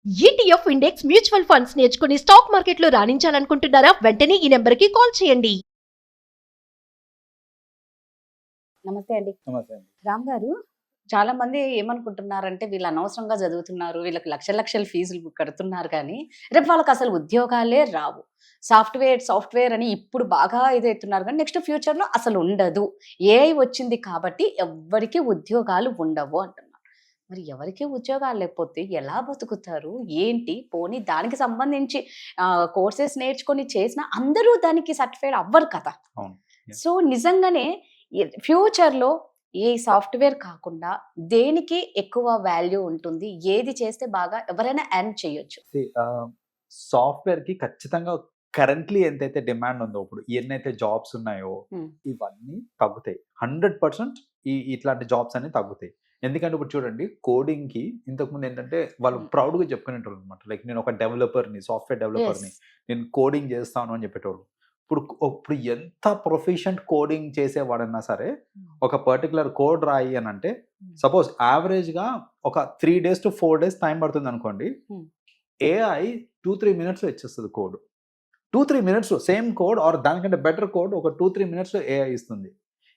ETF index mutual funds నేర్చుకుని stock మార్కెట్లో రాణించాలనుకుంటున్నారా? వెంటనే ఈ నెంబర్కి కాల్ చేయండి. నమస్తే అండి. నమస్తే అండి. రామ్ గారు, చాలా మంది ఏమనుకుంటున్నారంటే వీళ్ళు అనవసరంగా చదువుతున్నారు, వీళ్ళకి లక్షల లక్షల ఫీజులు కడుతున్నారు, కానీ రేపు వాళ్ళకి అసలు ఉద్యోగాలే రావు. సాఫ్ట్వేర్ అని ఇప్పుడు బాగా ఇదవుతున్నారు, కానీ నెక్స్ట్ ఫ్యూచర్లో అసలు ఉండదు. ఏఐ వచ్చింది కాబట్టి ఎవ్వరికి ఉద్యోగాలు ఉండవు అంటున్నారు. మరి ఎవరికి ఉద్యోగాలు లేకపోతే ఎలా బతుకుతారు ఏంటి? పోనీ దానికి సంబంధించి కోర్సెస్ నేర్చుకొని చేసిన అందరూ దానికి సర్టిఫైడ్ అవ్వరు కదా. అవును. Yes. సో నిజంగానే ఫ్యూచర్లో ఏ సాఫ్ట్వేర్ కాకుండా దేనికి ఎక్కువ వాల్యూ ఉంటుంది? ఏది చేస్తే బాగా ఎవరైనా ఎర్న్ చేయొచ్చు? సాఫ్ట్వేర్ కి ఖచ్చితంగా కరెంట్లీ ఎంతైతే డిమాండ్ ఉందో, ఇప్పుడు ఎన్నైతే జాబ్స్ ఉన్నాయో ఇవన్నీ తగ్గుతాయి. 100% ఇట్లాంటి జాబ్స్ అన్ని తగ్గుతాయి. ఎందుకంటే ఇప్పుడు చూడండి, కోడింగ్ కి ఇంతకుముందు ఏంటంటే వాళ్ళు ప్రౌడ్ గా చెప్పుకునేటోళ్ళు అనమాట. లైక్ నేను ఒక డెవలపర్ని, సాఫ్ట్వేర్ డెవలపర్ని, నేను కోడింగ్ చేస్తాను అని చెప్పేటోళ్ళు. ఇప్పుడు ఎంత ప్రొఫిషియంట్ కోడింగ్ చేసేవాడన్నా సరే, ఒక పర్టికులర్ కోడ్ రాయి అని అంటే సపోజ్ యావరేజ్ గా ఒక 3 days to 4 days టైం పడుతుంది అనుకోండి. ఏఐ 2-3 minutes ఇచ్చేస్తుంది code. 2-3 minutes same code or దానికంటే బెటర్ కోడ్ ఒక 2-3 minutes ఏఐ ఇస్తుంది.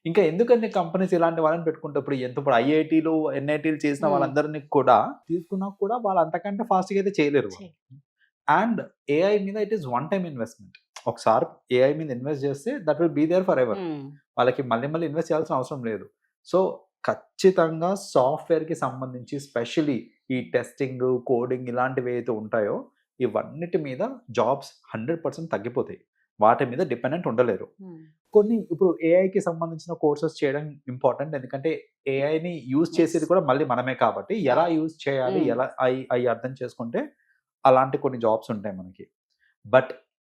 ఇంకా ఎందుకంటే కంపెనీస్ ఇలాంటి వాళ్ళని పెట్టుకుంటే ఇప్పుడు ఐఐటీలు ఎన్ఐటీలు చేసిన వాళ్ళందరినీ కూడా తీసుకున్నా కూడా వాళ్ళు అంతకంటే ఫాస్ట్గా అయితే చేయలేరు. అండ్ ఏఐ మీద it is one time investment. ఒకసారి ఏఐ మీద ఇన్వెస్ట్ చేస్తే that will be there forever. వాళ్ళకి మళ్ళీ ఇన్వెస్ట్ చేయాల్సిన అవసరం లేదు. సో ఖచ్చితంగా సాఫ్ట్వేర్కి సంబంధించి స్పెషలీ ఈ టెస్టింగ్, కోడింగ్ ఇలాంటివి ఏవైతే ఉంటాయో ఇవన్నిటి మీద జాబ్స్ 100% తగ్గిపోతాయి. వాటి మీద డిపెండెంట్ ఉండలేరు. కొన్ని ఇప్పుడు ఏఐకి సంబంధించిన కోర్సెస్ చేయడం ఇంపార్టెంట్. ఎందుకంటే ఏఐని యూజ్ చేసేది కూడా మళ్ళీ మనమే కాబట్టి ఎలా యూజ్ చేయాలి, ఎలా అవి అర్థం చేసుకుంటే అలాంటి కొన్ని జాబ్స్ ఉంటాయి మనకి. బట్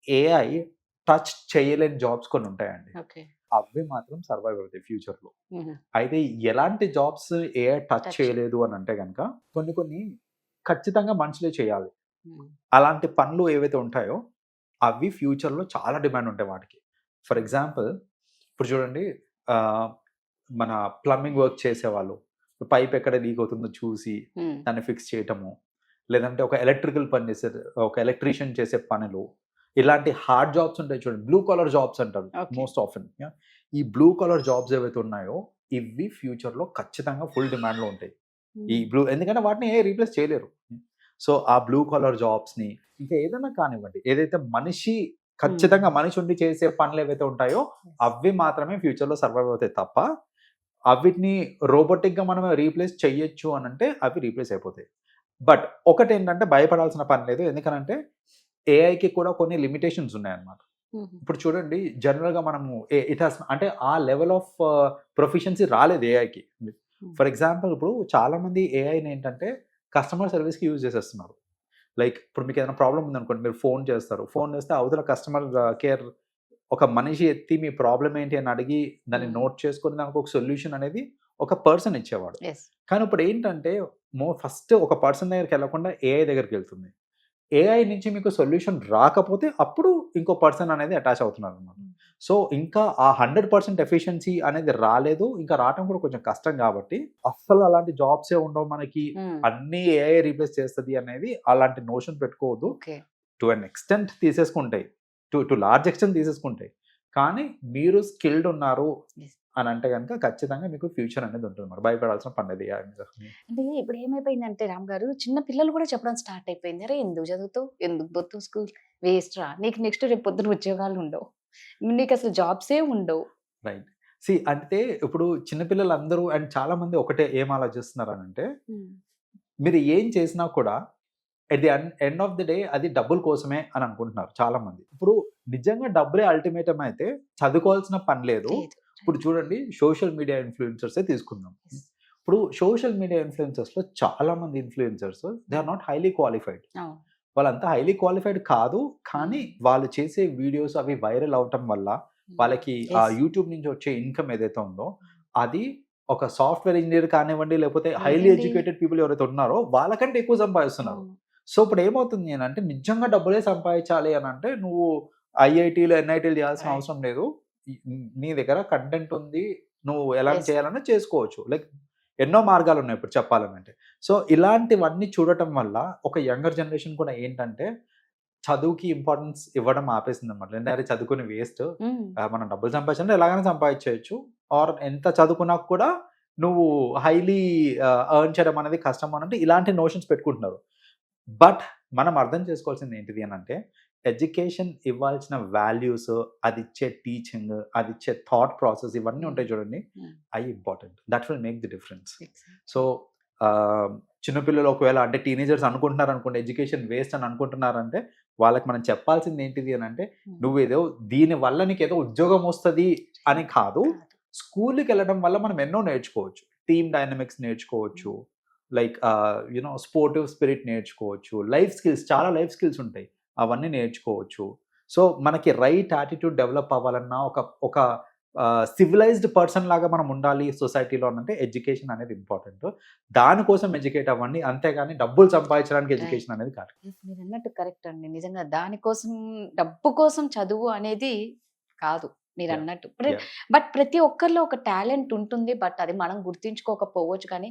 ఏఐ టచ్ చేయలేని జాబ్స్ కొన్ని ఉంటాయండి. అవి మాత్రం సర్వైవ్ అవుతాయి ఫ్యూచర్లో. అయితే ఎలాంటి జాబ్స్ ఏఐ టచ్ చేయలేదు అని అంటే కనుక కొన్ని ఖచ్చితంగా మనుషులే చేయాలి. అలాంటి పనులు ఏవైతే ఉంటాయో అవి ఫ్యూచర్లో చాలా డిమాండ్ ఉంటాయి వాటికి. ఫర్ ఎగ్జాంపుల్ ఇప్పుడు చూడండి, మన ప్లంబింగ్ వర్క్ చేసేవాళ్ళు పైప్ ఎక్కడ లీక్ అవుతుందో చూసి దాన్ని ఫిక్స్ చేయటము, లేదంటే ఒక ఎలక్ట్రికల్ పని చేసే ఒక ఎలక్ట్రీషియన్ చేసే పనులు, ఇలాంటి హార్డ్ జాబ్స్ ఉంటాయి చూడండి, బ్లూ కాలర్ జాబ్స్ అంటారు మోస్ట్ ఆఫెన్. ఈ బ్లూ కాలర్ జాబ్స్ ఏవైతే ఉన్నాయో ఇవి ఫ్యూచర్లో ఖచ్చితంగా ఫుల్ డిమాండ్లో ఉంటాయి. ఈ ఎందుకంటే వాటిని ఏ రీప్లేస్ చేయలేరు. సో ఆ బ్లూ కాలర్ జాబ్స్ని ఇంకా ఏదైనా కానివ్వండి, ఏదైతే ఖచ్చితంగా మనిషి ఉండి చేసే పనులు ఏవైతే ఉంటాయో అవి మాత్రమే ఫ్యూచర్లో సర్వైవ్ అవుతాయి తప్ప అవిటిని రోబోటిక్గా మనం రీప్లేస్ చెయ్యొచ్చు అని అంటే అవి రీప్లేస్ అయిపోతాయి. బట్ ఒకటి ఏంటంటే భయపడాల్సిన పని లేదు. ఎందుకనంటే ఏఐకి కూడా కొన్ని లిమిటేషన్స్ ఉన్నాయన్నమాట. ఇప్పుడు చూడండి, జనరల్గా మనము ఇట్ హాస్ అంటే ఆ లెవెల్ ఆఫ్ ప్రొఫిషియన్సీ రాలేదు ఏఐకి. ఫర్ ఎగ్జాంపుల్ ఇప్పుడు చాలామంది ఏఐని ఏంటంటే కస్టమర్ సర్వీస్కి యూజ్ చేసేస్తున్నారు. లైక్ ఇప్పుడు మీకు ఏదైనా ప్రాబ్లం ఉందనుకోండి, మీరు ఫోన్ చేస్తారు, ఫోన్ చేస్తే అవతల కస్టమర్ కేర్ ఒక మనిషి ఎత్తి మీ ప్రాబ్లం ఏంటి అని అడిగి దాన్ని నోట్ చేసుకొని దానికి ఒక సొల్యూషన్ అనేది ఒక పర్సన్ ఇచ్చేవాడు. కానీ ఇప్పుడు ఏంటంటే ఫస్ట్ ఒక పర్సన్ దగ్గరికి వెళ్ళకుండా ఏఐ దగ్గరికి వెళ్తుంది. ఏఐ నుంచి మీకు సొల్యూషన్ రాకపోతే అప్పుడు ఇంకో పర్సన్ అనేది అటాచ్ అవుతున్నారు అనమాట. సో ఇంకా ఆ 100% ఎఫిషియన్సీ అనేది రాలేదు, ఇంకా రావటం కూడా కొంచెం కష్టం. కాబట్టి అస్సలు అలాంటి జాబ్సే ఉండవు మనకి, అన్ని ఏఐ రీప్లేస్ చేస్తుంది అనేది అలాంటి నోషన్ పెట్టుకోవద్దు. టు అన్ ఎక్స్టెంట్ తీసేసుకుంటాయి, టు లార్జ్ ఎక్స్టెంట్ తీసేసుకుంటాయి. కానీ మీరు స్కిల్డ్ ఉన్నారు అని అంటే కనుక ఖచ్చితంగా మీకు ఫ్యూచర్ అనేది ఉంటుంది. మరి భయపడాల్సిన పండేది. అంటే ఇప్పుడు ఏమైపోయిందంటే రామ్ గారు, చిన్న పిల్లలు కూడా చెప్పడం స్టార్ట్ అయిపోయింది, అరే ఎందుకు చదువుతావు, ఎందుకు పోతావు స్కూల్, వేస్ట్ రా, నీకు నెక్స్ట్ రేపు పొద్దున ఉద్యోగాలు ఉండవు, నీకు అసలు జాబ్సే ఉండవు. రైట్. అంటే ఇప్పుడు చిన్నపిల్లలు అందరూ అండ్ చాలా మంది ఒకటే ఏం ఆలోచిస్తున్నారు అని అంటే, మీరు ఏం చేసినా కూడా at the end of the day అది డబ్బుల కోసమే అని అనుకుంటున్నారు చాలా మంది. ఇప్పుడు నిజంగా డబ్బులే అల్టిమేటం అయితే చదువుకోవాల్సిన పని లేదు. ఇప్పుడు చూడండి, సోషల్ మీడియా ఇన్ఫ్లుయెన్సర్సే తీసుకుందాం. ఇప్పుడు సోషల్ మీడియా ఇన్ఫ్లుయెన్సర్స్లో చాలా మంది influencers they are not highly qualified. వాళ్ళంతా హైలీ క్వాలిఫైడ్ కాదు, కానీ వాళ్ళు చేసే వీడియోస్ అవి వైరల్ అవటం వల్ల వాళ్ళకి ఆ యూట్యూబ్ నుంచి వచ్చే ఇన్కమ్ ఏదైతే ఉందో అది ఒక సాఫ్ట్వేర్ ఇంజనీర్ కానివ్వండి, లేకపోతే హైలీ ఎడ్యుకేటెడ్ పీపుల్ ఎవరైతే ఉన్నారో వాళ్ళకంటే ఎక్కువ సంపాదిస్తున్నారు. సో ఇప్పుడు ఏమవుతుంది అని అంటే, నిజంగా డబ్బులే సంపాదించాలి అని అంటే నువ్వు ఐఐటీలు ఎన్ఐటీలు చేయాల్సిన అవసరం లేదు. నీ దగ్గర కంటెంట్ ఉంది, నువ్వు ఎలా చేయాలన్నా చేసుకోవచ్చు. లైక్ ఎన్నో మార్గాలు ఉన్నాయి ఇప్పుడు చెప్పాలంటే. సో ఇలాంటివన్నీ చూడటం వల్ల ఒక యంగర్ జనరేషన్ కూడా ఏంటంటే చదువుకి ఇంపార్టెన్స్ ఇవ్వడం ఆపేసింది అనమాట. అంటే చదువుకుని వేస్ట్, మనం డబ్బులు సంపాదించాలంటే ఎలాగైనా సంపాదించవచ్చు, ఆర్ ఎంత చదువుకున్నా కూడా నువ్వు హైలీ ఎర్న్ చేయడం అనేది కష్టం అనంటే ఇలాంటి నోషన్స్ పెట్టుకుంటున్నారు. బట్ మనం అర్థం చేసుకోవాల్సింది ఏంటిది అని అంటే ఎడ్యుకేషన్ ఇవ్వాల్సిన వాల్యూస్, అది ఇచ్చే టీచింగ్, అది ఇచ్చే థాట్ ప్రాసెస్, ఇవన్నీ ఉంటాయి చూడండి, అవి important. That will make the difference. So చిన్నపిల్లలు ఒకవేళ అంటే టీనేజర్స్ అనుకుంటున్నారు అనుకోండి ఎడ్యుకేషన్ వేస్ట్ అని అనుకుంటున్నారంటే వాళ్ళకి మనం చెప్పాల్సింది ఏంటిది అని అంటే నువ్వు ఏదో దీని వల్ల నీకు ఏదో ఉద్యోగం వస్తుంది అని కాదు, స్కూల్కి వెళ్ళడం వల్ల మనం ఎన్నో నేర్చుకోవచ్చు. టీమ్ డైనమిక్స్ నేర్చుకోవచ్చు, లైక్ యూనో స్పోర్టివ్ స్పిరిట్ నేర్చుకోవచ్చు, లైఫ్ స్కిల్స్, చాలా లైఫ్ స్కిల్స్ ఉంటాయి, అవన్నీ నేర్చుకోవచ్చు. సో మనకి రైట్ యాటిట్యూడ్ డెవలప్ అవ్వాలన్నా ఒక సివిలైజ్డ్ పర్సన్ లాగా మనం ఉండాలి సొసైటీలో అంటే ఎడ్యుకేషన్ అనేది ఇంపార్టెంట్. దానికోసం ఎడ్యుకేట్ అవ్వండి, అంతేగాని డబ్బులు సంపాదించడానికి ఎడ్యుకేషన్ అనేది కాదు. మీరు అన్నట్టు కరెక్ట్ అండి. నిజంగా దానికోసం డబ్బు కోసం చదువు అనేది కాదు మీరు అన్నట్టు. బట్ ప్రతి ఒక్కరిలో ఒక టాలెంట్ ఉంటుంది, బట్ అది మనం గుర్తించుకోకపోవచ్చు. కానీ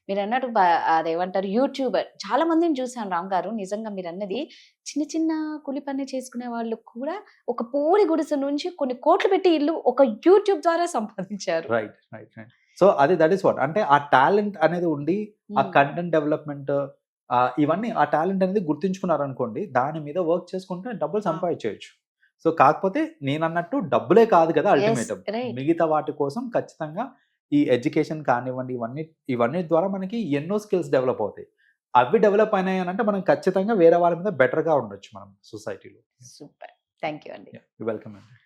మీరు అన్నట్టు అదేమంటారు యూట్యూబర్ చాలా మందిని చూసాను రామ్ గారు. నిజంగా మీరు అన్నది చిన్న చిన్న కూలి పని చేసుకునే వాళ్ళు కూడా ఒక పూరి గుడిసె నుంచి కొన్ని కోట్లు పెట్టి ఇల్లు ఒక యూట్యూబ్ ద్వారా సంపాదించారు. Right right right. సో అది దట్ ఈస్ వాట్ అంటే ఆ టాలెంట్ అనేది ఉండి ఆ కంటెంట్ డెవలప్మెంట్ ఇవన్నీ ఆ టాలెంట్ అనేది గుర్తించుకున్నారనుకోండి, దాని మీద వర్క్ చేసుకుంటే డబ్బులు సంపాదించవచ్చు. సో కాకపోతే నేను అన్నట్టు డబ్బులే కాదు కదా అల్టిమేట్, మిగతా వాటి కోసం ఖచ్చితంగా ఈ ఎడ్యుకేషన్ కానివ్వండి, ఇవన్నీ ద్వారా మనకి ఎన్నో స్కిల్స్ డెవలప్ అవుతాయి. అవి డెవలప్ అయినాయి అని అంటే మనం ఖచ్చితంగా వేరే వాళ్ళ మీద బెటర్గా ఉండొచ్చు మనం సొసైటీలో. సూపర్, థ్యాంక్ యూ అండి. వెల్కమ్ అండి.